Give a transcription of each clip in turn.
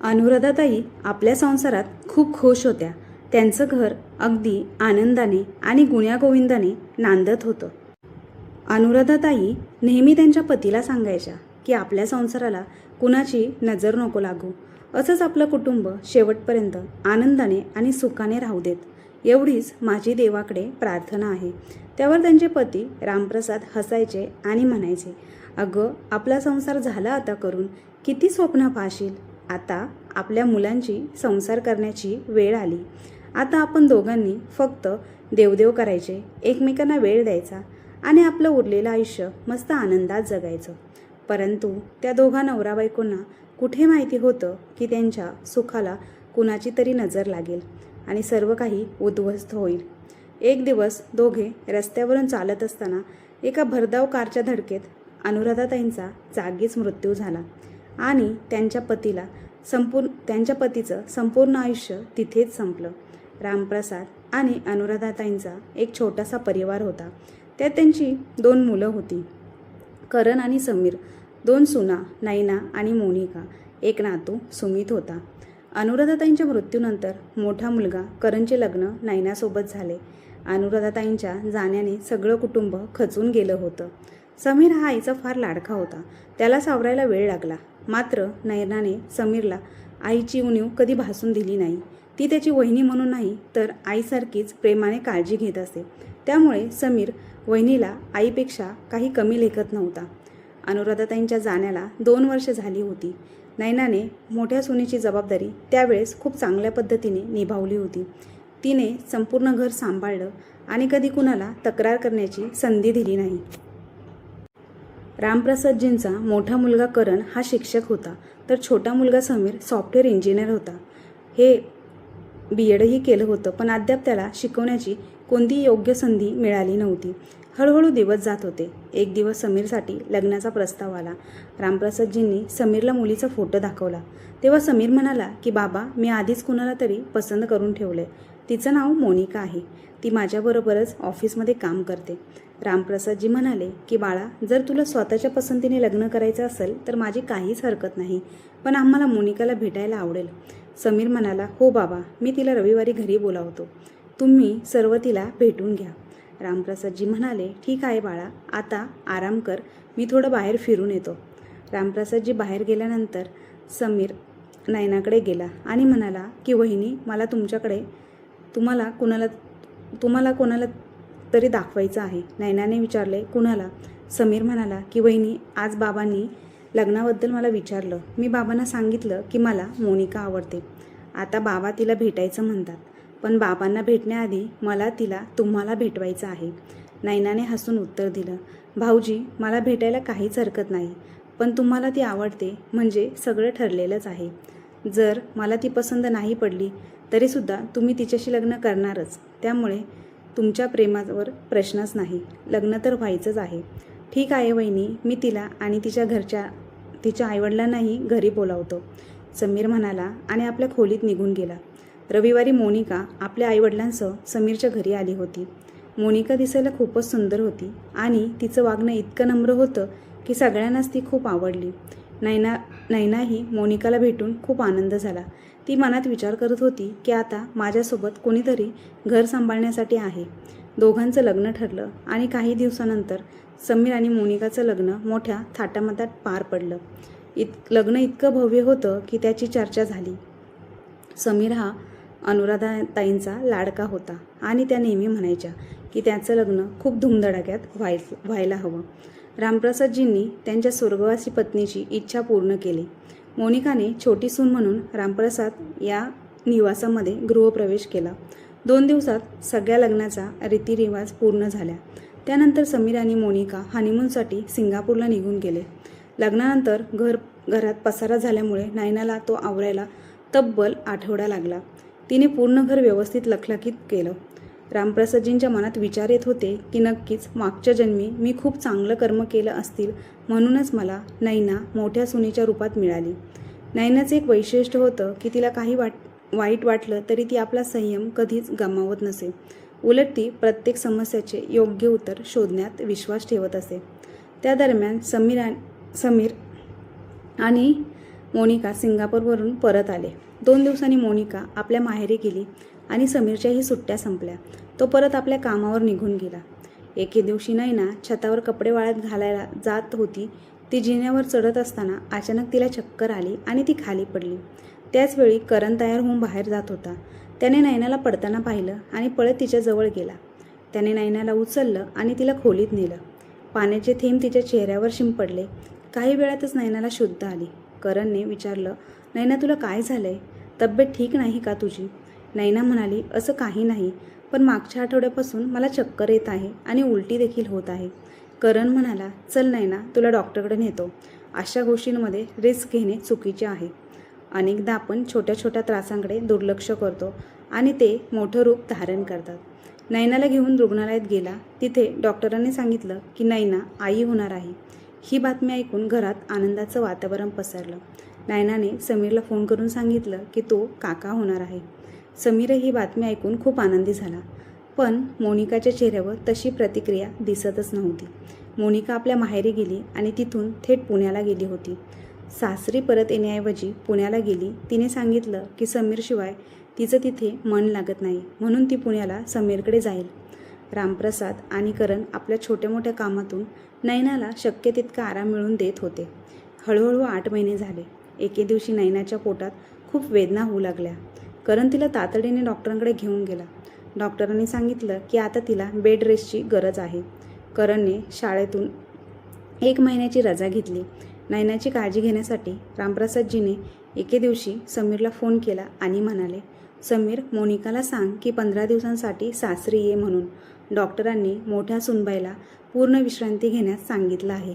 अनुराधाताई आपल्या संसारात खूप खुश होत्या. त्यांचं घर अगदी आनंदाने आणि गुण्यागोविंदाने नांदत होतं. अनुराधाताई नेहमी त्यांच्या पतीला सांगायच्या की आपल्या संसाराला कुणाची नजर नको लागू, असंच आपलं कुटुंब शेवटपर्यंत आनंदाने आणि सुखाने राहू देत, एवढीच माझी देवाकडे प्रार्थना आहे. त्यावर त्यांचे पती रामप्रसाद हसायचे आणि म्हणायचे, अगं आपला संसार झाला आता करून, किती स्वप्न पाहशील. आता आपल्या मुलांची संसार करण्याची वेळ आली. आता आपण दोघांनी फक्त देवदेव करायचे, एकमेकांना वेळ द्यायचा आणि आपलं उरलेलं आयुष्य मस्त आनंदात जगायचं. परंतु त्या दोघा नवरा बायकोंना कुठे माहिती होतं की त्यांच्या सुखाला कुणाची तरी नजर लागेल आणि सर्व काही उद्ध्वस्त होईल. एक दिवस दोघे रस्त्यावरून चालत असताना एका भरधाव कारच्या धडकेत अनुराधाताईंचा जागीच मृत्यू झाला आणि त्यांच्या पतीचं संपूर्ण आयुष्य तिथेच संपलं. रामप्रसाद आणि अनुराधाताईंचा एक छोटासा परिवार होता. त्यात त्यांची 2 मुलं होती, करण आणि समीर, 2 सुना नैना आणि मोनिका, एक नातू सुमित होता. अनुराधाताईंच्या मृत्यूनंतर मोठा मुलगा करणचे लग्न नैनासोबत झाले. अनुराधाताईंच्या जाण्याने सगळं कुटुंब खचून गेलं होतं. समीर हा आईचा फार लाडका होता. त्याला सावरायला वेळ लागला. मात्र नैनाने समीरला आईची उणीव कधी भासून दिली नाही. ती त्याची वहिनी म्हणून नाही तर आईसारखीच प्रेमाने काळजी घेत असे. त्यामुळे समीर वहिनीला आईपेक्षा काही कमी लेखत नव्हता. अनुराधाताईंच्या जाण्याला 2 वर्ष झाली होती. नैनाने मोठ्या सुनेची जबाबदारी त्यावेळेस खूप चांगल्या पद्धतीने निभावली होती. तिने संपूर्ण घर सांभाळलं आणि कधी कुणाला तक्रार करण्याची संधी दिली नाही. रामप्रसादजींचा मोठा मुलगा करण हा शिक्षक होता, तर छोटा मुलगा समीर सॉफ्टवेअर इंजिनियर होता. हे BEdही केलं होतं, पण अद्याप त्याला शिकवण्याची कोणतीही योग्य संधी मिळाली नव्हती. हळूहळू दिवस जात होते. एक दिवस समीरसाठी लग्नाचा प्रस्ताव आला. रामप्रसादजींनी समीरला मुलीचा फोटो दाखवला. तेव्हा समीर म्हणाला की बाबा, मी आधीच कुणाला तरी पसंत करून ठेवले. तिचं नाव मोनिका आहे. ती माझ्याबरोबरच ऑफिसमध्ये काम करते. रामप्रसादजी म्हणाले की बाळा, जर तुला स्वतःच्या पसंतीने लग्न करायचं असेल तर माझी काहीच हरकत नाही, पण आम्हाला मोनिकाला भेटायला आवडेल. समीर म्हणाला, हो बाबा, मी तिला रविवारी घरी बोलावतो. तुम्ही सर्व तिला भेटून घ्या. रामप्रसादजी म्हणाले, ठीक आहे बाळा, आता आराम कर, मी थोडं बाहेर फिरून येतो. रामप्रसादजी बाहेर गेल्यानंतर समीर नैनाकडे गेला आणि म्हणाला की वहिनी, मला तुम्हाला कोणाला तरी दाखवायचं आहे. नैनाने विचारले, कुणाला? समीर म्हणाला की वहिनी, आज बाबांनी लग्नाबद्दल मला विचारलं. मी बाबांना सांगितलं की मला मोनिका आवडते. आता बाबा तिला भेटायचं म्हणतात, पण बाबांना भेटण्याआधी मला तिला तुम्हाला भेटवायचं आहे. नैनाने हसून उत्तर दिलं, भाऊजी, मला भेटायला काहीच हरकत नाही, पण तुम्हाला ती आवडते म्हणजे सगळं ठरलेलंच आहे. जर मला ती पसंत नाही पडली तरीसुद्धा तुम्ही तिच्याशी लग्न करणारच. त्यामुळे तुमच्या प्रेमावर प्रश्नच नाही, लग्न तर व्हायचंच आहे. ठीक आहे वहिनी, मी तिला आणि तिच्या आईवडिलांनाही घरी बोलावतो. समीर म्हणाला आणि आपल्या खोलीत निघून गेला. रविवारी मोनिका आपल्या आईवडिलांसह समीरच्या घरी आली होती. मोनिका दिसायला खूपच सुंदर होती आणि तिचं वागणं इतकं नम्र होतं की सगळ्यांनाच ती खूप आवडली. नैनाही मोनिकाला भेटून खूप आनंद झाला. ती मनात विचार करत होती की आता माझ्यासोबत कोणीतरी घर सांभाळण्यासाठी आहे. दोघांचं लग्न ठरलं आणि काही दिवसानंतर समीर आणि मोनिकाचं लग्न मोठ्या थाटामाटात पार पडलं. लग्न इतकं भव्य होतं की त्याची चर्चा झाली. समीर हा अनुराधाताईंचा लाडका होता आणि त्या नेहमी म्हणायच्या की त्याचं लग्न खूप धूमधडाक्यात व्हायला हवं. रामप्रसादजींनी त्यांच्या स्वर्गवासी पत्नीची इच्छा पूर्ण केली. मोनिकाने छोटी सून म्हणून रामप्रसाद या निवासामध्ये गृहप्रवेश केला. 2 दिवसात सगळ्या लग्नाचा रीतिरिवाज पूर्ण झाल्या. त्यानंतर समीर आणि मोनिका हनीमूनसाठी सिंगापूरला निघून गेले. लग्नानंतर घरात पसारा झाल्यामुळे नैनाला तो आवरायला तब्बल आठवडा लागला. तिने पूर्ण घर व्यवस्थित लखलखीत केलं. रामप्रसादजींच्या मनात विचार येत होते की नक्कीच मागच्या जन्मी मी खूप चांगलं कर्म केलं असतील, म्हणूनच मला नैना मोठ्या सुनेच्या रूपात मिळाली. नैनाचं एक वैशिष्ट्य होतं की तिला काही वाईट वाटलं तरी ती आपला संयम कधीच गमावत नसे. उलट ती प्रत्येक समस्याचे योग्य उत्तर शोधण्यात विश्वास ठेवत असे. त्या दरम्यान समीर आणि मोनिका सिंगापूरवरून परत आले. 2 दिवसांनी मोनिका आपल्या माहेरी गेली आणि समीरच्याही सुट्ट्या संपल्या. तो परत आपल्या कामावर निघून गेला. एके दिवशी नैना छतावर कपडे वाळत घालायला जात होती. ती जिन्यावर चढत असताना अचानक तिला चक्कर आली आणि ती खाली पडली. त्याचवेळी करण तयार होऊन बाहेर जात होता. त्याने नैनाला पडताना पाहिलं आणि पळत तिच्याजवळ गेला. त्याने नैनाला उचललं आणि तिला खोलीत नेलं. पाण्याचे थेंब तिच्या चेहऱ्यावर शिंपडले. काही वेळातच नैनाला शुद्ध आली. करणने विचारलं, नैना तुला काय झालंय? तब्येत ठीक नाही का तुझी? नैना म्हणाली, असं काही नाही, पण मागच्या आठवड्यापासून मला चक्कर येत आहे आणि उलटी देखील होत आहे. करण म्हणाला, चल नैना, तुला डॉक्टरकडे नेतो. अशा गोष्टींमध्ये रिस्क घेणे चुकीचे आहे. अनेकदा आपण छोट्या छोट्या त्रासांकडे दुर्लक्ष करतो आणि ते मोठं रूप धारण करतात. नैनाला घेऊन रुग्णालयात गेला. तिथे डॉक्टरांनी सांगितलं की नैना आई होणार आहे. ही बातमी ऐकून घरात आनंदाचं वातावरण पसरलं. नैनाने समीरला फोन करून सांगितलं की तो काका होणार आहे. समीरही ही बातमी ऐकून खूप आनंदी झाला. पण मोनिकाच्या चेहऱ्यावर तशी प्रतिक्रिया दिसतच नव्हती. मोनिका आपल्या माहेरी गेली आणि तिथून थेट पुण्याला गेली होती. सासरी परत येण्याऐवजी पुण्याला गेली. तिने सांगितलं की समीरशिवाय तिचं तिथे मन लागत नाही, म्हणून ती पुण्याला समीरकडे जाईल. रामप्रसाद आणि करण आपल्या छोट्या मोठ्या कामातून नैनाला शक्य तितका आराम मिळवून देत होते. हळूहळू 8 महिने झाले. एके दिवशी नैनाच्या पोटात खूप वेदना होऊ लागल्या. करण तिला तातडीने डॉक्टरांकडे घेऊन गेला. डॉक्टरांनी सांगितलं की आता तिला बेड रेस्टची गरज आहे. करणने शाळेतून 1 महिन्याची रजा घेतली. नैनाची काळजी घेण्यासाठी रामप्रसादजीने एके दिवशी समीरला फोन केला आणि म्हणाले, समीर, मोनिकाला सांग की 15 दिवसांसाठी सासरी ये म्हणून. डॉक्टरांनी मोठ्या सुनबाईला पूर्ण विश्रांती घेण्यास सांगितलं आहे.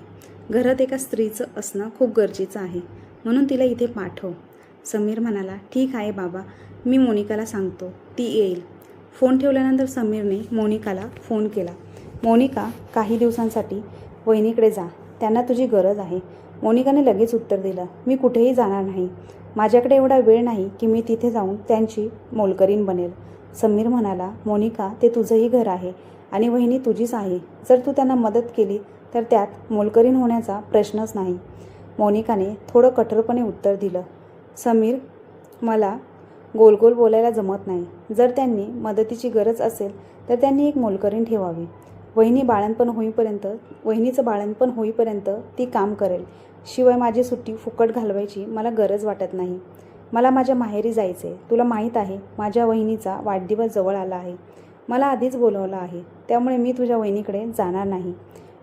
घरात एका स्त्रीचं असणं खूप गरजेचं आहे, म्हणून तिला इथे पाठव. समीर म्हणाला, ठीक आहे बाबा, मी मोनिकाला सांगतो, ती येईल. फोन ठेवल्यानंतर समीरने मोनिकाला फोन केला. मोनिका, काही दिवसांसाठी वहिनीकडे जा, त्यांना तुझी गरज आहे. मोनिकाने लगेच उत्तर दिलं, मी कुठेही जाणार नाही. माझ्याकडे एवढा वेळ नाही की मी तिथे जाऊन त्यांची मोलकरीण बनेल. समीर म्हणाला, मोनिका, ते तुझंही घर आहे आणि वहिनी तुझीच आहे. जर तू त्यांना मदत केली तर त्यात मोलकरीण होण्याचा प्रश्नच नाही. मोनिकाने थोडं कठोरपणे उत्तर दिलं, समीर, मला गोल गोल बोलायला जमत नाही. जर त्यांनी मदतीची गरज असेल तर त्यांनी एक मोलकरीण ठेवावी. वहिनीचं बाळंतपण होईपर्यंत ती काम करेल. शिवाय माझी सुट्टी फुकट घालवायची मला गरज वाटत नाही. मला माझ्या माहेरी जायचे. तुला माहीत आहे, माझ्या वहिनीचा वाढदिवस जवळ आला आहे. मला आधीच बोलवलं आहे, त्यामुळे मी तुझ्या वहिनीकडे जाणार नाही.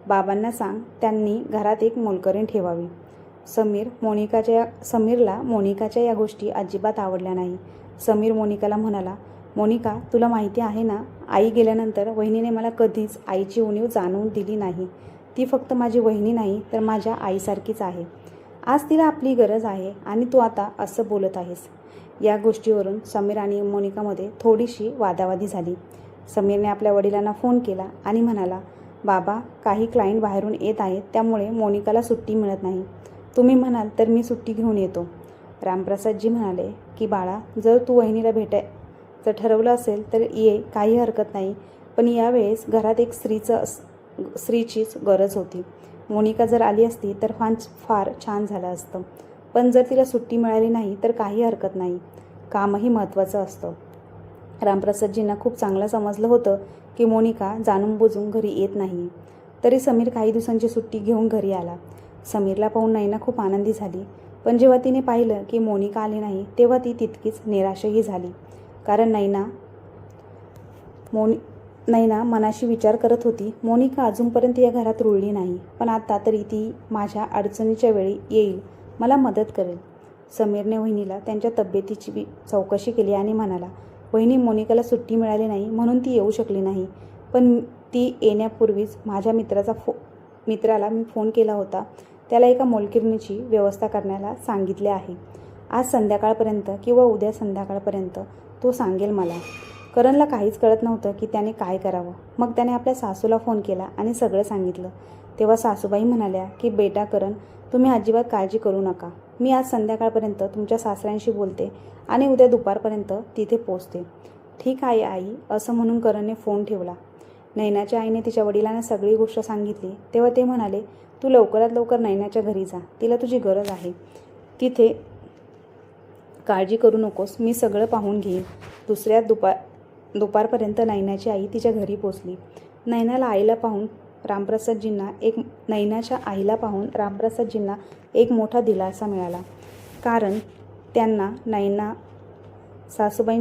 बाबांना सांग त्यांनी घरात एक मोलकरीण ठेवावी. समीरला मोनिकाच्या या गोष्टी अजिबात आवडल्या नाही. समीर मोनिकाला म्हणाला, मोनिका, तुला माहिती आहे ना, आई गेल्यानंतर वहिनीने मला कधीच आईची उणीव जाणवून दिली नाही. ती फक्त माझी वहिनी नाही तर माझ्या आईसारखीच आहे. आज तिला आपली गरज आहे आणि तू आता असं बोलत आहेस. या गोष्टीवरून समीर आणि मोनिकामध्ये थोडीशी वादावादी झाली. समीरने आपल्या वडिलांना फोन केला आणि म्हणाला, बाबा, काही क्लायंट बाहेरून येत आहेत, त्यामुळे मोनिकाला सुट्टी मिळत नाही. तुम्ही म्हणाल तर मी सुट्टी घेऊन येतो. रामप्रसादजी म्हणाले की बाळा, जर तू वहिनीला भेटायचं ठरवलं असेल तर ये, काही हरकत नाही. पण यावेळेस घरात एक स्त्रीचीच गरज होती. मोनिका जर आली असती तर फार छान झालं असतं. पण जर तिला सुट्टी मिळाली नाही तर काही हरकत नाही. कामही महत्त्वाचं असतं. रामप्रसादजींना खूप चांगलं समजलं होतं की मोनिका जाणून बुजून घरी येत नाही. तरी समीर काही दिवसांची सुट्टी घेऊन घरी आला. समीरला पाहून नैना खूप आनंदी झाली. पण जेव्हा तिने पाहिलं की मोनिका आली नाही तेव्हा ती तितकीच निराशही झाली. कारण नैना मनाशी विचार करत होती, मोनिका अजूनपर्यंत या घरात रुळली नाही, पण आता तरी ती माझ्या अडचणीच्या वेळी येईल, मला मदत करेल. समीरने वहिनीला त्यांच्या तब्येतीची चौकशी केली आणि म्हणाला, वहिनी, मोनिकाला सुट्टी मिळाली नाही म्हणून ती येऊ शकली नाही. पण ती येण्यापूर्वीच माझ्या मित्राला मी फोन केला होता. त्याला एका मोलकरणीची व्यवस्था करण्याला सांगितले आहे. आज संध्याकाळपर्यंत किंवा उद्या संध्याकाळपर्यंत तो सांगेल मला. करणला काहीच कळत नव्हतं की त्याने काय करावं. मग त्याने आपल्या सासूला फोन केला आणि सगळं सांगितलं. तेव्हा सासूबाई म्हणाल्या की बेटा करण, तुम्ही अजिबात काळजी करू नका. मी आज संध्याकाळपर्यंत तुमच्या सासऱ्यांशी बोलते आणि उद्या दुपारपर्यंत तिथे पोचते. ठीक आहे आई, असं म्हणून करणने फोन ठेवला. नैनाच्या आईने तिच्या वडिलांना सगळी गोष्ट सांगितली. तेव्हा ते म्हणाले, तू लवकरात लवकर नैनाच्या घरी जा, तिला तुझी गरज आहे. तिथे काळजी करू नकोस, मी सगळं पाहून घेईन. दुसऱ्या दुपारपर्यंत नैनाची आई तिच्या घरी पोचली. नैनाच्या आईला पाहून रामप्रसादजींना एक मोठा दिलासा मिळाला, कारण त्यांना सासूबाई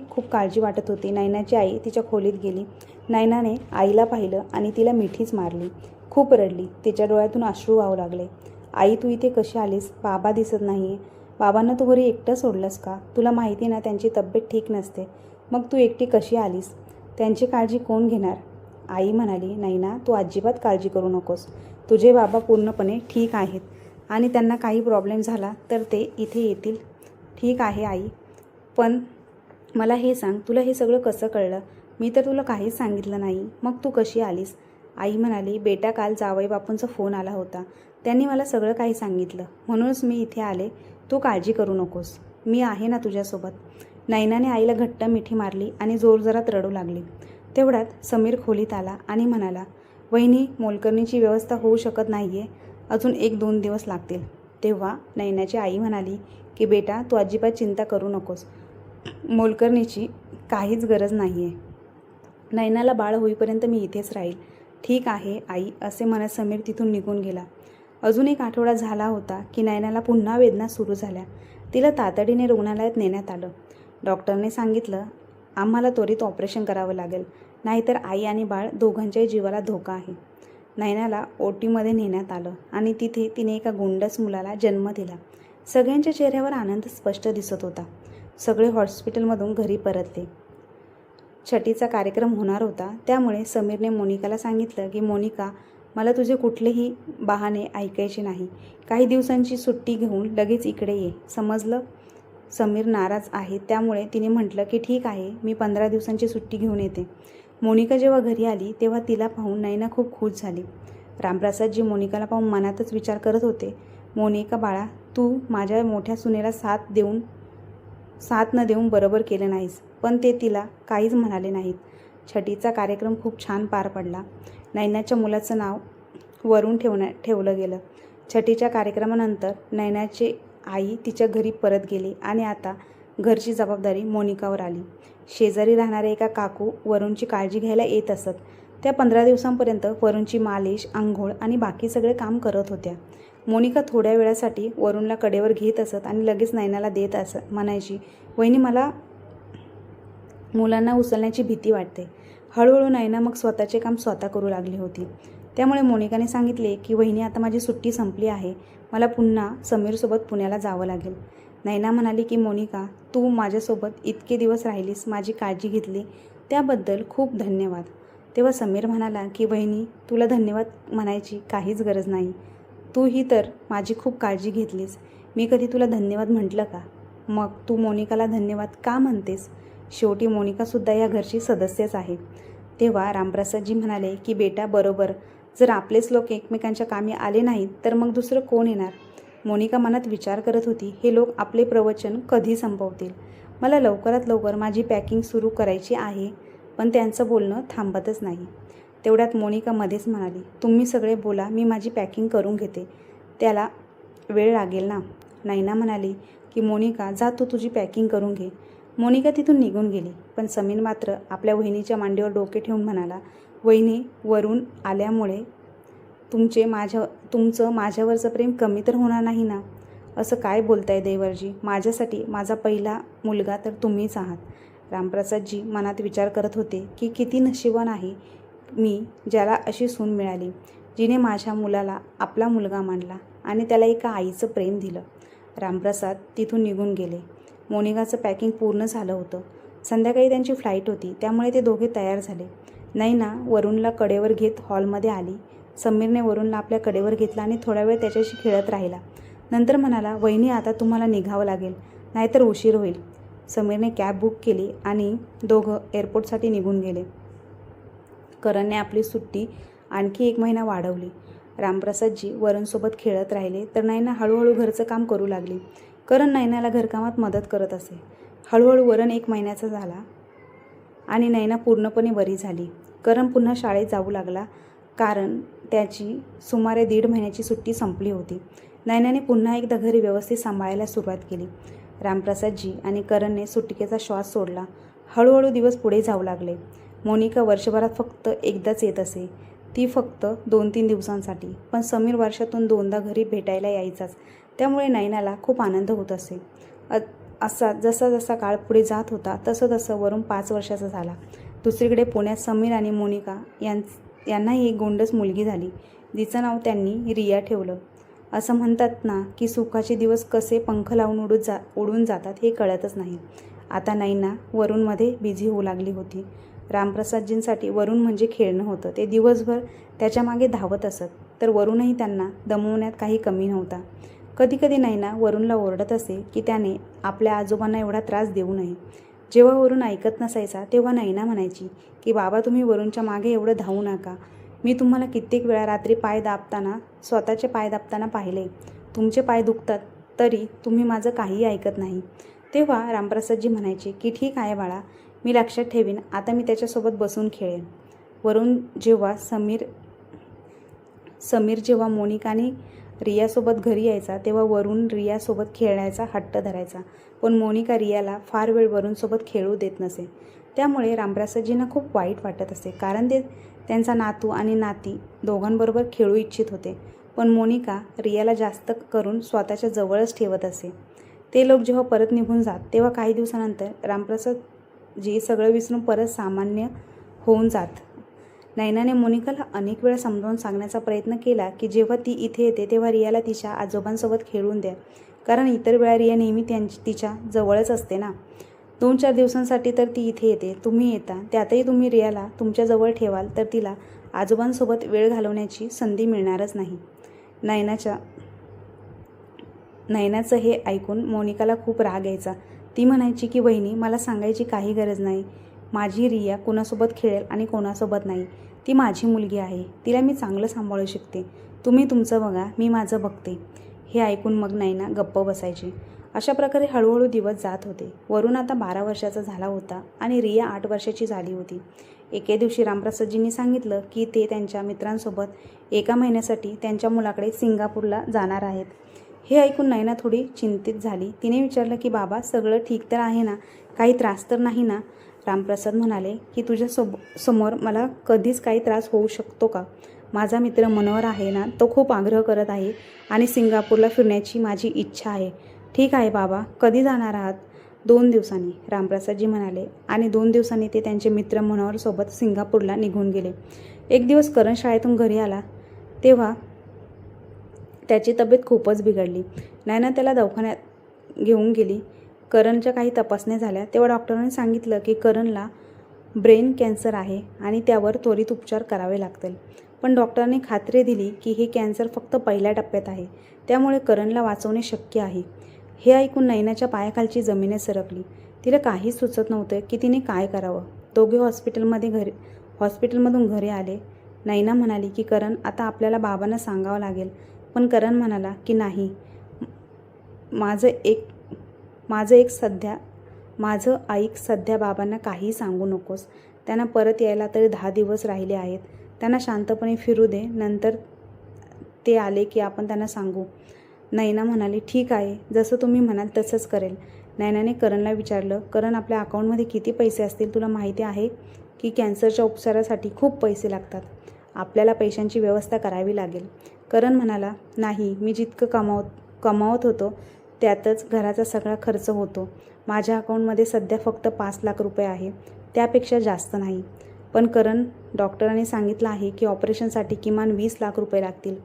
खूप काळजी वाटत होती. नैनाची आई तिच्या खोलीत गेली. नैनाने आईला पाहिलं आणि तिला मिठीच मारली. खूप रडली. तिच्या डोळ्यातून अश्रू वाहू लागले. आई, तू इथे कशी आलीस? बाबा दिसत नाहीये. बाबांना तू घरी एकटं सोडलंस का? तुला माहिती ना त्यांची तब्येत ठीक नसते. मग तू एकटी कशी आलीस? त्यांची काळजी कोण घेणार? आई म्हणाली, नैना, तू अजिबात काळजी करू नकोस. तुझे बाबा पूर्णपणे ठीक आहेत आणि त्यांना काही प्रॉब्लेम झाला तर ते इथे येतील. ठीक आहे आई, पण मला हे सांग, तुला हे सगळं कसं कळलं? मी तर तुला काहीच सांगितलं नाही. मग तू कशी आलीस? आई म्हणाली, बेटा, काल जावई बापूंचा फोन आला होता. त्यांनी मला सगळं काही सांगितलं, म्हणूनच मी इथे आले. तू काळजी करू नकोस, मी आहे ना तुझ्यासोबत. नैनाने आईला घट्ट मिठी मारली आणि जोरजोरात रडू लागली. तेवढ्यात समीर खोलीत आला आणि म्हणाला, वहिनी, मोलकरणीची व्यवस्था होऊ शकत नाहीये. अजून 1-2 दिवस लागतील. तेव्हा नैनाची आई म्हणाली की बेटा, तू अजिबात चिंता करू नकोस. मोलकरणीची काहीच गरज नाही आहे. नैनाला बाळ होईपर्यंत मी इथेच राहील. ठीक आहे आई, असे म्हणत समीर तिथून निघून गेला. अजून 1 आठवडा झाला होता की नैनाला पुन्हा वेदना सुरू झाल्या. तिला तातडीने रुग्णालयात नेण्यात आलं. डॉक्टरने सांगितलं, आम्हाला त्वरित ऑपरेशन करावं लागेल, नाहीतर आई आणि बाळ दोघांच्याही जीवाला धोका आहे. नैनाला ओटीमध्ये नेण्यात आलं आणि तिथे तिने एका गोंडस मुलाला जन्म दिला. सगळ्यांच्या चेहऱ्यावर आनंद स्पष्ट दिसत होता. सगळे हॉस्पिटलमधून घरी परतले. छठीचा कार्यक्रम होणार होता, त्यामुळे समीरने मोनिकाला सांगितलं की मोनिका, मला तुझे कुठलेही बहाणे ऐकायचे नाही. काही दिवसांची सुट्टी घेऊन लगेच इकडे ये, समजलं? समीर नाराज आहे, त्यामुळे तिने म्हटलं की ठीक आहे, मी 15 दिवसांची सुट्टी घेऊन येते. मोनिका जेव्हा घरी आली तेव्हा तिला पाहून नैना खूप खुश झाली. रामप्रसादजी मोनिकाला पाहून मनातच विचार करत होते, मोनिका बाळा, तू माझ्या मोठ्या सुनेला साथ न देऊन बरोबर केलं नाहीस. पण ते तिला काहीच म्हणाले नाहीत. छठीचा कार्यक्रम खूप छान पार पडला. नैनाच्या मुलाचं नाव वरून ठेवलं गेलं. छठीच्या कार्यक्रमानंतर नैनाची आई तिच्या घरी परत गेली आणि आता घरची जबाबदारी मोनिकावर आली. शेजारी राहणाऱ्या एका काकू वरूणची काळजी घ्यायला येत असत. त्या 15 दिवसांपर्यंत वरूणची मालिश, आंघोळ आणि बाकी सगळे काम करत होत्या. मोनिका थोड्या वेळासाठी वरूणला कडेवर घेत असत आणि लगेच नैनाला देत म्हणायची, वहिनी, मला मुलांना उचलण्याची भीती वाटते. हळूहळू नैना मग स्वतःचे काम स्वतः करू लागली होती. त्यामुळे मोनिकाने सांगितले की वहिनी, आता माझी सुट्टी संपली आहे, मला पुन्हा समीरसोबत पुण्याला जावं लागेल. नैना म्हणाली की मोनिका, तू माझ्यासोबत इतके दिवस राहिलीस, माझी काळजी घेतली, त्याबद्दल खूप धन्यवाद. तेव्हा समीर म्हणाला की वहिनी, तुला धन्यवाद म्हणायची काहीच गरज नाही. तू ही तर माझी खूप काळजी घेतलीस. मी कधी तुला धन्यवाद म्हटलं का? मग तू मोनिकाला धन्यवाद का म्हणतेस? शेवटी मोनिकासुद्धा या घरची सदस्यच आहे. तेव्हा रामप्रसादजी म्हणाले की बेटा, बरोबर, जर आपलेच लोक एकमेकांच्या कामी आले नाहीत तर मग दुसरं कोण येणार? मोनिका मनात विचार करत होती, हे लोक आपले प्रवचन कधी संपवतील? मला लवकरात लवकर माझी पॅकिंग सुरू करायची आहे. पण त्यांचं बोलणं थांबतच नाही. तेवढ्यात मोनिका मध्येच म्हणाली, तुम्ही सगळे बोला, मी माझी पॅकिंग करून घेते, त्याला वेळ लागेल ना. नैना म्हणाली की मोनिका, जा, तू तुझी पॅकिंग करून घे. मोनिका तिथून निघून गेली. पण समीर मात्र आपल्या वहिनीच्या मांडीवर डोके ठेवून म्हणाला, वहिनी, वरून आल्यामुळे तुमचं माझ्यावरचं प्रेम कमी तर होणार नाही ना? असं काय बोलताय देवरजी? माझ्यासाठी माझा पहिला मुलगा तर तुम्हीच आहात. रामप्रसादजी मनात विचार करत होते की किती नशिबवान आहे मी, ज्याला अशी सून मिळाली, जिने माझ्या मुलाला आपला मुलगा मानला आणि त्याला एका आईचं प्रेम दिलं. रामप्रसाद तिथून निघून गेले. मोनिकाचं पॅकिंग पूर्ण झालं होतं. संध्याकाळी त्यांची फ्लाईट होती, त्यामुळे ते दोघे तयार झाले. नैना वरूणला कडेवर घेत हॉलमध्ये आली. समीरने वरूणला आपल्या कडेवर घेतला आणि थोडा वेळ त्याच्याशी खेळत राहिला. नंतर म्हणाला, वहिनी, आता तुम्हाला निघावं लागेल, नाहीतर उशीर होईल. समीरने कॅब बुक केली आणि दोघं एअरपोर्टसाठी निघून गेले. करणने आपली सुट्टी आणखी 1 महिना वाढवली. रामप्रसादजी वरूणसोबत खेळत राहिले तर नैना हळूहळू घरचं काम करू लागली. करण नैनाला घरकामात मदत करत असे. हळूहळू वरण 1 महिन्याचा झाला आणि नैना पूर्णपणे बरी झाली. करण पुन्हा शाळेत जाऊ लागला, कारण त्याची सुमारे 1.5 महिन्याची सुट्टी संपली होती. नैनाने पुन्हा एकदा घरी व्यवस्थित सांभाळायला सुरुवात केली. रामप्रसादजी आणि करणने सुटकेचा श्वास सोडला. हळूहळू दिवस पुढे जाऊ लागले. मोनिका वर्षभरात फक्त एकदाच येत असे, ती फक्त 2-3 दिवसांसाठी. पण समीर वर्षातून 2दा घरी भेटायला यायचाच, त्यामुळे नैनाला खूप आनंद होत असे. असा जसा जसा काळ पुढे जात होता तसं तसं वरून 5 वर्षाचा झाला. दुसरीकडे पुण्यात समीर आणि मोनिका यांनाही एक गोंडस मुलगी झाली, जिचं नाव त्यांनी रिया ठेवलं. असं म्हणतात ना की सुखाचे दिवस कसे पंख लावून उडून जातात हे कळतच नाही. आता नैना वरूणमध्ये बिझी होऊ लागली होती. रामप्रसादजींसाठी वरुण म्हणजे खेळणं होतं. ते दिवसभर त्याच्या मागे धावत असत, तर वरूणही त्यांना दमवण्यात काही कमी नव्हता. कधीकधी नैना वरूणला ओरडत असे की त्याने आपल्या आजोबांना एवढा त्रास देऊ नये. जेव्हा वरूण ऐकत नसायचा तेव्हा नैना म्हणायची की बाबा, तुम्ही वरूणच्या मागे एवढं धावू नका. मी तुम्हाला कित्येक वेळा रात्री स्वतःचे पाय दाबताना पाहिले. तुमचे पाय दुखतात तरी तुम्ही माझं काहीही ऐकत नाही. तेव्हा रामप्रसादजी म्हणायचे की ठीक आहे बाळा, मी लक्षात ठेवीन. आता मी त्याच्यासोबत बसून खेळेन. वरून समीर जेव्हा मोनिका आणि रियासोबत घरी यायचा तेव्हा वरून रियासोबत खेळण्याचा हट्ट धरायचा. पण मोनिका रियाला फार वेळ वरूणसोबत खेळू देत नसे. त्यामुळे रामप्रसादजींना खूप वाईट वाटत असे, कारण ते त्यांचा नातू आणि नाती दोघांबरोबर खेळू इच्छित होते. पण मोनिका रियाला जास्त करून स्वतःच्या जवळच ठेवत असे. ते लोक जेव्हा परत निघून जात तेव्हा काही दिवसानंतर रामप्रसादजी सगळं विसरून परत सामान्य होऊन जात. नैनाने मोनिकाला अनेक वेळा समजावून सांगण्याचा प्रयत्न केला की जेव्हा ती इथे येते तेव्हा रियाला तिच्या आजोबांसोबत खेळून द्या, कारण इतर वेळा रिया नेहमी तिच्या जवळच असते ना. 2-4 दिवसांसाठी तर ती इथे येते, तुम्ही येता, त्यातही तुम्ही रियाला तुमच्याजवळ ठेवाल तर तिला आजोबांसोबत वेळ घालवण्याची संधी मिळणारच नाही. नैनाचं हे ऐकून मोनिकाला खूप राग यायचा. ती म्हणायची की वहिनी, मला सांगायची काही गरज नाही. माझी रिया कोणासोबत खेळेल आणि कोणासोबत नाही. ती माझी मुलगी आहे, तिला मी चांगलं सांभाळू शकते. तुम्ही तुमचं बघा, मी माझं बघते. हे ऐकून मग नैना गप्प बसायची. अशा प्रकारे हळूहळू दिवस जात होते. वरून आता 12 वर्षाचा झाला होता आणि रिया 8 वर्षाची झाली होती. एके दिवशी रामप्रसादजींनी सांगितलं की ते त्यांच्या मित्रांसोबत 1 महिन्यासाठी त्यांच्या मुलाकडे सिंगापूरला जाणार आहेत. हे ऐकून नैना थोडी चिंतित झाली. तिने विचारलं की बाबा, सगळं ठीक तर आहे ना? काही त्रास तर नाही ना? रामप्रसाद म्हणाले की तुझ्या समोर मला कधीच काही त्रास होऊ शकतो का? माझा मित्र मनोहर आहे ना, तो खूप आग्रह करत आहे आणि सिंगापूरला फिरण्याची माझी इच्छा आहे. ठीक आहे बाबा, कधी जाणार आहात? 2 दिवसांनी, रामप्रसादजी म्हणाले. आणि 2 दिवसांनी ते त्यांचे मित्र मनोहरसोबत सिंगापूरला निघून गेले. एक दिवस करण शाळेतून घरी आला तेव्हा त्याची तब्येत खूपच बिघडली. नैना त्याला दवाखान्यात घेऊन गेली. करणच्या काही तपासण्या झाल्या तेव्हा डॉक्टरांनी सांगितलं की करणला ब्रेन कॅन्सर आहे आणि त्यावर त्वरित उपचार करावे लागतील. पण डॉक्टरांनी खात्री दिली की हे कॅन्सर फक्त पहिल्या टप्प्यात आहे, त्यामुळे करणला वाचवणे शक्य आहे. हे ऐकून नैनाच्या पायाखालची जमीनच सरकली. तिला काहीच सुचत नव्हतं की तिने काय करावं. दोघे हॉस्पिटलमधून घरी आले. नैना म्हणाली की करण, आता आपल्याला बाबांना सांगावं लागेल. पण करण म्हणाला की नाही, माझं ऐक, सध्या बाबांना काही सांगू नकोस. त्यांना परत यायला तरी 10 दिवस राहिले आहेत. त्यांना शांतपणे फिरू दे, नंतर ते आले की आपण त्यांना सांगू. नैना म्हणाली ठीक आहे, जसं तुम्ही म्हणाल तसंच करेल. नैनाने करणला विचारलं, करण, आपल्या अकाउंटमध्ये किती पैसे असतील? तुला माहिती आहे की कॅन्सरच्या उपचारासाठी खूप पैसे लागतात. आपल्याला पैशांची व्यवस्था करावी लागेल. करण म्हणाला, नाही, मी जितकं कमावत होतो त्यातच घराचा सगळा खर्च होतो. माझ्या अकाउंटमध्ये सध्या फक्त 5 लाख रुपये आहे, त्यापेक्षा जास्त नाही. पण करण, डॉक्टरांनी सांगितलं आहे की ऑपरेशनसाठी किमान 20 लाख रुपये लागतील.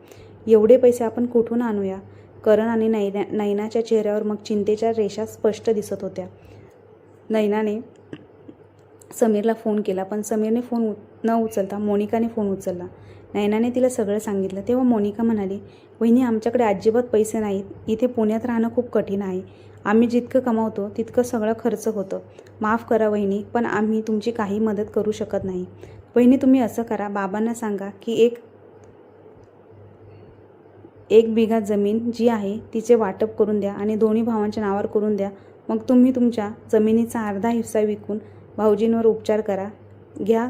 एवढे पैसे आपण कुठून आणूया? करण आणि नैनाच्या चेहऱ्यावर मग चिंतेच्या रेषा स्पष्ट दिसत होत्या. नैनाने समीरला फोन केला, पण समीरने फोन न उचलता मोनिकाने फोन उचलला. नैनाने तिला सगळं सांगितलं. तेव्हा मोनिका म्हणाली, वहिनी, आमच्याकडे अजिबात पैसे नाहीत. इथे पुण्यात राहणं खूप कठीण आहे. आम्ही जितकं कमावतो तितकं सगळं खर्च होतं. माफ करा वहिनी, पण आम्ही तुमची काही मदत करू शकत नाही. वहिनी, तुम्ही असं करा, बाबांना सांगा की एक बिघा जमीन जी आहे तिचे वाटप करून द्या आणि दोन्ही भावांच्या नावावर करून द्या. मग तुम्ही तुमच्या जमिनीचा अर्धा हिस्सा विकून भाऊजींवर उपचार करा घ्या.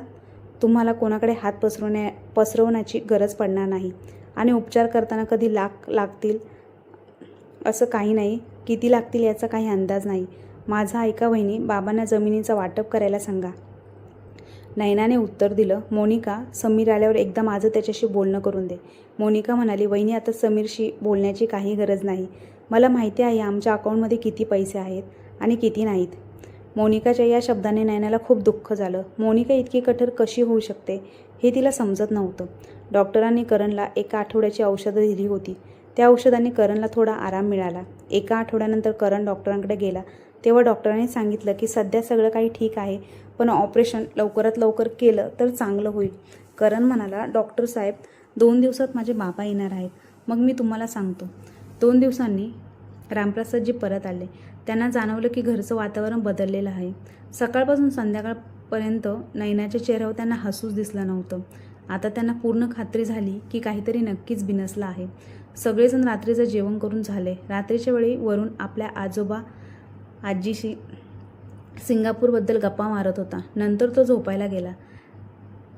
तुम्हाला कोणाकडे हात पसरवण्याची गरज पडणार नाही आणि उपचार करताना कधी लाख लागतील असं काही नाही, किती लागतील याचा काही अंदाज नाही. माझा ऐका वहिनी, बाबांना जमिनीचं वाटप करायला सांगा. नयनाने उत्तर दिलं, मोनिका, समीर आल्यावर एकदा माझं त्याच्याशी बोलणं करून दे. मोनिका म्हणाली, वहिनी आता समीरशी बोलण्याची काही गरज नाही. मला माहिती आहे आमच्या अकाउंटमध्ये किती पैसे आहेत आणि किती नाहीत. मोनिकाच्या या शब्दाने नयनाला खूप दुःख झालं. मोनिका इतकी कठोर कशी होऊ शकते हे तिला समजत नव्हतं. डॉक्टरांनी करणला एका आठवड्याची औषधं दिली होती. त्या औषधांनी करणला थोडा आराम मिळाला. एका आठवड्यानंतर करण डॉक्टरांकडे गेला तेव्हा डॉक्टरांनी सांगितलं की सध्या सगळं काही ठीक आहे, पण ऑपरेशन लवकरात लवकर केलं तर चांगलं होईल. करण म्हणाला, डॉक्टर साहेब, 2 दिवसात माझे बाबा येणार आहेत, मग मी तुम्हाला सांगतो. 2 दिवसांनी रामप्रसादजी परत आले. त्यांना जाणवलं की घरचं वातावरण बदललेलं आहे. सकाळपासून संध्याकाळपर्यंत नयनाच्या चेहऱ्यावर त्यांना हसूच दिसलं नव्हतं. आता त्यांना पूर्ण खात्री झाली की काहीतरी नक्कीच बिनसलं आहे. सगळेजण रात्रीचं जेवण करून झाले. रात्रीच्या वेळी वरून आपल्या आजोबा आजीशी सिंगापूरबद्दल गप्पा मारत होता. नंतर तो झोपायला गेला.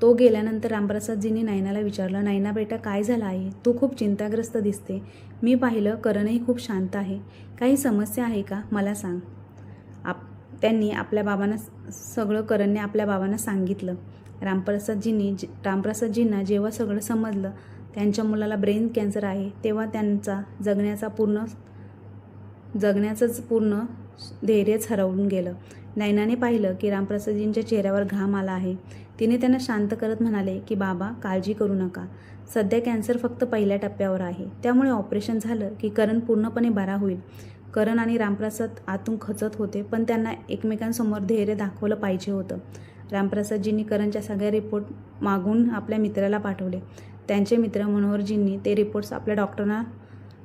तो गेल्यानंतर रामप्रसादजींनी नयनाला विचारलं, नयना बेटा, काय झालं आहे? तू खूप चिंताग्रस्त दिसते. मी पाहिलं करणही खूप शांत आहे. काही समस्या आहे का? मला सांग. त्यांनी आपल्या बाबांना सगळं करणने आपल्या बाबांना सांगितलं. रामप्रसादजींना जेव्हा सगळं समजलं, त्यांच्या मुलाला ब्रेन कॅन्सर आहे, तेव्हा त्यांचा जगण्याचंच पूर्ण धैर्यच हरवून गेलं. नयनाने पाहिलं की रामप्रसादजींच्या चेहऱ्यावर घाम आला आहे. तिने त्यांना शांत करत म्हणाले की बाबा, काळजी करू नका. सध्या कॅन्सर फक्त पहिल्या टप्प्यावर आहे. त्यामुळे ऑपरेशन झालं की करण पूर्णपणे बरा होईल. करण आणि रामप्रसाद आतून खचत होते, पण त्यांना एकमेकांसमोर धैर्य दाखवलं पाहिजे होतं. रामप्रसादजींनी करणच्या सगळ्या रिपोर्ट मागून आपल्या मित्राला पाठवले. त्यांचे मित्र मनोहरजींनी ते रिपोर्ट्स आपल्या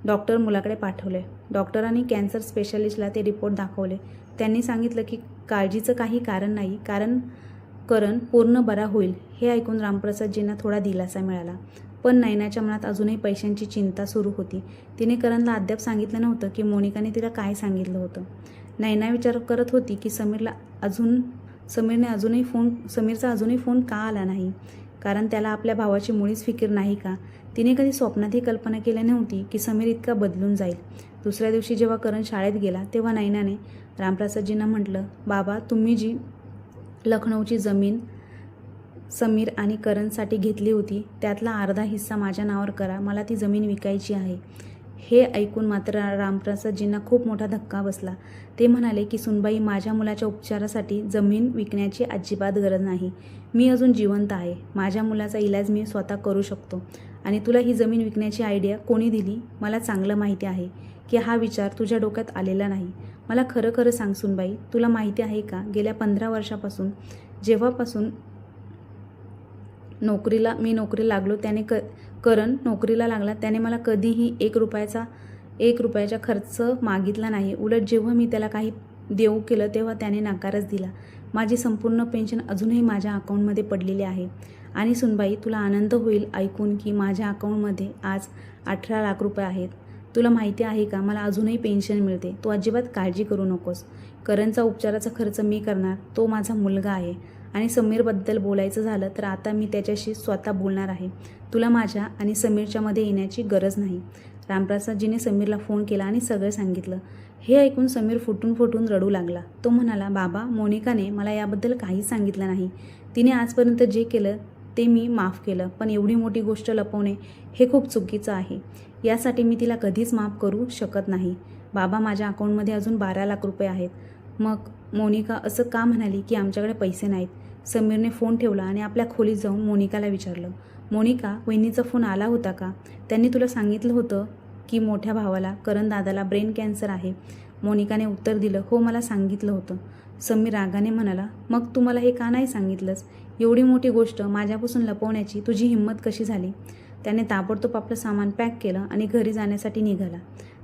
डॉक्टर मुलाकडे पाठवले. डॉक्टरांनी कॅन्सर स्पेशालिस्टला ते रिपोर्ट दाखवले. त्यांनी सांगितलं की काळजीचं काही कारण नाही, कारण करण पूर्ण बरा होईल. हे ऐकून रामप्रसादजींना थोडा दिलासा मिळाला. पण नयनाच्या मनात अजूनही पैशांची चिंता सुरू होती. तिने करणला अद्याप सांगितलं नव्हतं की मोनिकाने तिला काय सांगितलं होतं. नयना विचार करत होती की समीरचा अजूनही फोन का आला नाही, कारण त्याला आपल्या भावाची मुळीच फिकीर नाही का? तिने कधी स्वप्नातही कल्पना केली नव्हती की समीर इतका बदलून जाईल. दुसऱ्या दिवशी जेव्हा करण शाळेत गेला तेव्हा नयनाने रामप्रसादजींना म्हटलं, बाबा, तुम्ही जी लखनौची जमीन समीर आणि करणसाठी घेतली होती त्यातला अर्धा हिस्सा माझ्या नावावर करा. मला ती जमीन विकायची आहे. हे ऐकून मात्र रामप्रसादजींना खूप मोठा धक्का बसला. ते म्हणाले की सुनबाई, माझ्या मुलाच्या उपचारासाठी जमीन विकण्याची अजिबात गरज नाही. मी अजून जिवंत आहे. माझ्या मुलाचा इलाज मी स्वतः करू शकतो. आणि तुला ही जमीन विकण्याची आयडिया कोणी दिली? मला चांगलं माहिती आहे की हा विचार तुझ्या डोक्यात आलेला नाही. मला खरं खरं सांग सुनबाई, तुला माहिती आहे का, गेल्या 15 वर्षापासून जेव्हापासून मी नोकरीला लागलो, त्याने करण नोकरीला लागला, त्याने मला कधीही 1 रुपयाचा खर्च मागितला नाही. उलट जेव्हा मी त्याला काही देऊ केलं तेव्हा त्याने नकारच दिला. माझी संपूर्ण पेन्शन अजूनही माझ्या अकाउंटमध्ये पडलेली आहे. आणि सुनबाई, तुला आनंद होईल ऐकून की माझ्या अकाउंटमध्ये आज 18 लाख रुपये आहेत. तुला माहिती आहे का, मला अजूनही पेन्शन मिळते. तू अजिबात काळजी करू नकोस. करणचा उपचाराचा खर्च मी करणार. तो माझा मुलगा आहे. आणि समीरबद्दल बोलायचं झालं तर आता मी त्याच्याशी स्वतः बोलणार आहे. तुला माझ्या आणि समीरच्या मध्ये येण्याची गरज नाही. रामप्रसादजीने समीरला फोन केला आणि सगळं सांगितलं. हे ऐकून समीर फुटून रडू लागला. तो म्हणाला, बाबा, मोनिकाने मला याबद्दल काहीच सांगितलं नाही. तिने आजपर्यंत जे केलं ते मी माफ केलं, पण एवढी मोठी गोष्ट लपवणे हे खूप चुकीचं आहे. यासाठी मी तिला कधीच माफ करू शकत नाही. बाबा, माझ्या अकाउंटमध्ये अजून 12 लाख रुपये आहेत. मग मोनिका असं का म्हणाली की आमच्याकडे पैसे नाहीत? समीरने फोन ठेवला आणि आपल्या खोलीत जाऊन मोनिकाला विचारलं, मोनिका, वहिनीचा फोन आला होता का? त्यांनी तुला सांगितलं होतं की मोठ्या भावाला, करण दादाला ब्रेन कॅन्सर आहे? मोनिकाने उत्तर दिलं, हो, मला सांगितलं होतं. समीर रागाने म्हणाला, मग तू मला हे का नाही सांगितलंस? एवढी मोठी गोष्ट माझ्यापासून लपवण्याची तुझी हिंमत कशी झाली? त्याने ताबडतोब आपलं सामान पॅक केलं आणि घरी जाण्यासाठी निघाला.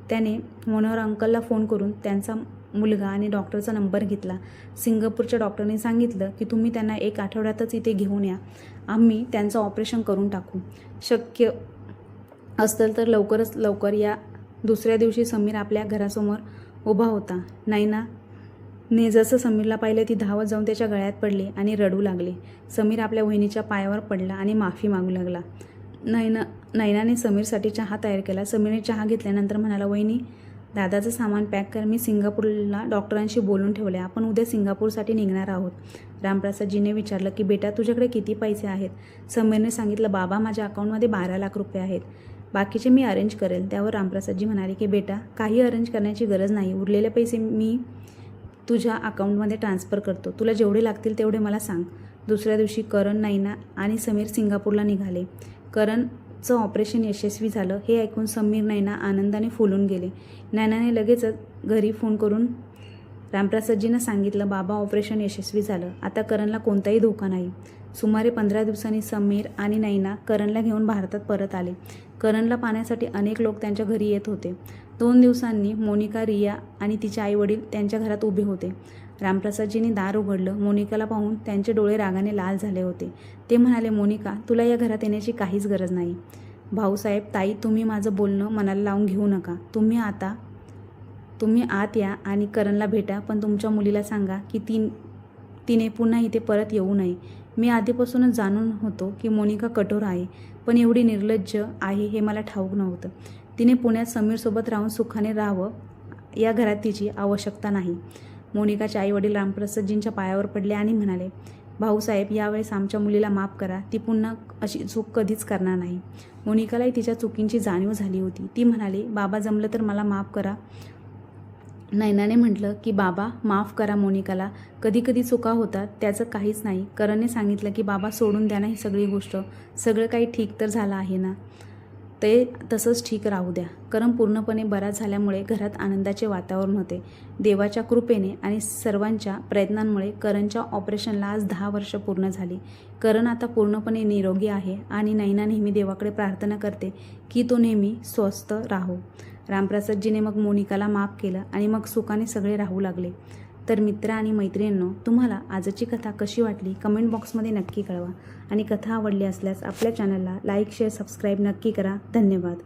त्याने मनोहर अंकलला फोन करून त्यांचा मुलगा आणि डॉक्टरचा नंबर घेतला. सिंगापूरच्या डॉक्टरने सांगितलं की तुम्ही त्यांना 1 आठवड्यातच इथे घेऊन या. आम्ही त्यांचं ऑपरेशन करून टाकू. शक्य असेल तर लवकरच लवकर या. दुसऱ्या दिवशी समीर आपल्या घरासमोर उभा होता. नयनाने जसं समीरला पाहिलं ती धावत जाऊन त्याच्या गळ्यात पडली आणि रडू लागली. समीर आपल्या वहिनीच्या पायावर पडला आणि माफी मागू लागला. नयनाने समीरसाठी चहा तयार केला. समीरने चहा घेतल्यानंतर म्हणाला, वहिनी, दादाचं सामान पॅक कर, मी सिंगापूरला डॉक्टरांशी बोलून ठेवले, आपण उद्या सिंगापूरसाठी निघणार आहोत. रामप्रसादजीने विचारलं की बेटा तुझ्याकडे किती पैसे आहेत? समीरने सांगितलं बाबा माझ्या अकाउंटमध्ये 12 लाख रुपये आहेत, बाकीचे मी अरेंज करेल. त्यावर रामप्रसादजी म्हणाले की बेटा काही अरेंज करण्याची गरज नाही, उरलेले पैसे मी तुझ्या अकाउंटमध्ये ट्रान्सफर करतो, तुला जेवढे लागतील तेवढे मला सांग. दुसऱ्या दिवशी करण, नैना आणि समीर सिंगापूरला निघाले. करणचं ऑपरेशन यशस्वी झालं हे ऐकून समीर, नैना आनंदाने फुलून गेले. नैनाने लगेचच घरी फोन करून रामप्रसादजींना सांगितलं बाबा ऑपरेशन यशस्वी झालं, आता करणला कोणताही धोका नाही. सुमारे 15 दिवसांनी समीर आणि नैना करणला घेऊन भारतात परत आले. करणला पाहण्यासाठी अनेक लोक त्यांच्या घरी येत होते. 2 दिवसांनी मोनिका, रिया आणि तिचे आईवडील त्यांच्या घरात उभे होते. रामप्रसादजींनी दार उघडलं. मोनिकाला पाहून त्यांचे डोळे रागाने लाल झाले होते. ते म्हणाले मोनिका तुला या घरात येण्याची काहीच गरज नाही. भाऊसाहेब, ताई, तुम्ही माझं बोलणं मनाला लावून घेऊ नका, तुम्ही आत या आणि करणला भेटा, पण तुमच्या मुलीला सांगा की तिने पुन्हा इथे परत येऊ नये. मी आधीपासूनच जाणून होतो की मोनिका कठोर आहे, पण एवढी निर्लज्ज आहे हे मला ठाऊक नव्हतं. तिने पुण्यात समीरसोबत राहून सुखाने राहावं, या घरात तिची आवश्यकता नाही. मोनिकाचे आईवडील रामप्रसादजींच्या पायावर पडले आणि म्हणाले भाऊसाहेब, यावेळेस आमच्या मुलीला माफ करा, ती पुन्हा अशी चूक कधीच करणार नाही. मोनिकालाही तिच्या चुकींची जाणीव झाली होती. ती म्हणाली बाबा जमलं तर मला माफ करा. नैनाने म्हटलं की बाबा माफ करा मोनिकाला, कधी कधी चुका होतात, त्याचं काहीच नाही. करणने सांगितलं की बाबा सोडून द्या ना ही सगळी गोष्ट, सगळं काही ठीक तर झालं आहे ना, ते तसंच ठीक राहू द्या. करण पूर्णपणे बरा झाल्यामुळे घरात आनंदाचे वातावरण होते. देवाच्या कृपेने आणि सर्वांच्या प्रयत्नांमुळे करणच्या ऑपरेशनला आज 10 वर्ष पूर्ण झाली. करण आता पूर्णपणे निरोगी आहे आणि नैना नेहमी देवाकडे प्रार्थना करते की तो नेहमी स्वस्थ राहो. रामप्रसादजीने मग मोनिकाला माफ केलं आणि मग सुखाने सगळे राहू लागले. तर मित्र आणि मैत्रिणींनो, तुम्हाला आजची कथा कशी वाटली कमेंट बॉक्समध्ये नक्की कळवा आणि कथा आवडली असल्यास आपल्या चॅनलला लाईक, शेअर, सबस्क्राईब नक्की करा. धन्यवाद.